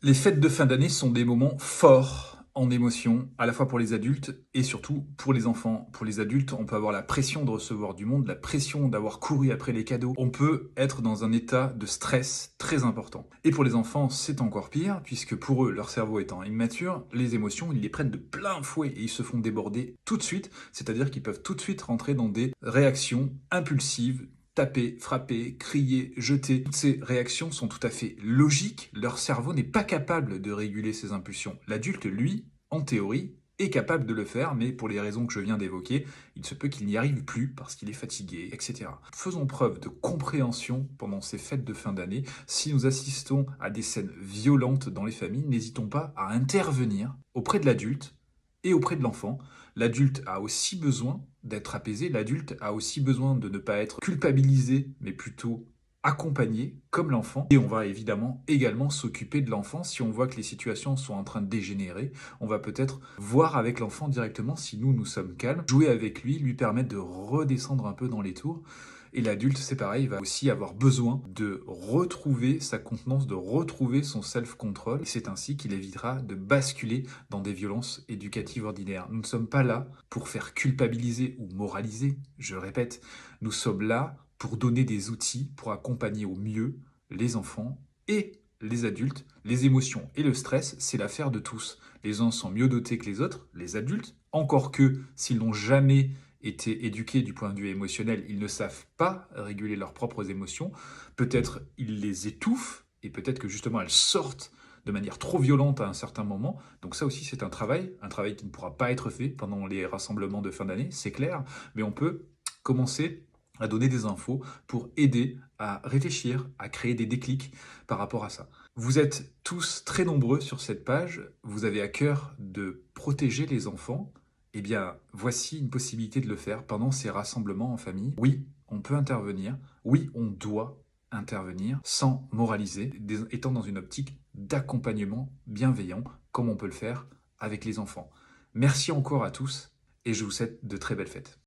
Les fêtes de fin d'année sont des moments forts en émotion, à la fois pour les adultes et surtout pour les enfants. Pour les adultes, on peut avoir la pression de recevoir du monde, la pression d'avoir couru après les cadeaux. On peut être dans un état de stress très important. Et pour les enfants, c'est encore pire, puisque pour eux, leur cerveau étant immature, les émotions, ils les prennent de plein fouet et ils se font déborder tout de suite. C'est-à-dire qu'ils peuvent tout de suite rentrer dans des réactions impulsives, taper, frapper, crier, jeter. Toutes ces réactions sont tout à fait logiques. Leur cerveau n'est pas capable de réguler ces impulsions. L'adulte, lui, en théorie, est capable de le faire, mais pour les raisons que je viens d'évoquer, il se peut qu'il n'y arrive plus parce qu'il est fatigué, etc. Faisons preuve de compréhension pendant ces fêtes de fin d'année. Si nous assistons à des scènes violentes dans les familles, n'hésitons pas à intervenir auprès de l'adulte et auprès de l'enfant. L'adulte a aussi besoin d'être apaisé, l'adulte a aussi besoin de ne pas être culpabilisé, mais plutôt accompagné comme l'enfant. Et on va évidemment également s'occuper de l'enfant si on voit que les situations sont en train de dégénérer. On va peut-être voir avec l'enfant directement si nous sommes calmes, jouer avec lui permettre de redescendre un peu dans les tours. Et l'adulte, c'est pareil, va aussi avoir besoin de retrouver sa contenance, de retrouver son self-control. Et c'est ainsi qu'il évitera de basculer dans des violences éducatives ordinaires. Nous ne sommes pas là pour faire culpabiliser ou moraliser, je répète. Nous sommes là pour donner des outils pour accompagner au mieux les enfants et les adultes. Les émotions et le stress, c'est l'affaire de tous. Les uns sont mieux dotés que les autres, les adultes, encore que s'ils n'ont jamais été éduqués du point de vue émotionnel, ils ne savent pas réguler leurs propres émotions. Peut-être ils les étouffent et peut-être que justement elles sortent de manière trop violente à un certain moment. Donc ça aussi c'est un travail qui ne pourra pas être fait pendant les rassemblements de fin d'année, c'est clair, mais on peut commencer à donner des infos pour aider à réfléchir, à créer des déclics par rapport à ça. Vous êtes tous très nombreux sur cette page, vous avez à cœur de protéger les enfants. Eh bien, voici une possibilité de le faire pendant ces rassemblements en famille. Oui, on peut intervenir. Oui, on doit intervenir sans moraliser, étant dans une optique d'accompagnement bienveillant, comme on peut le faire avec les enfants. Merci encore à tous et je vous souhaite de très belles fêtes.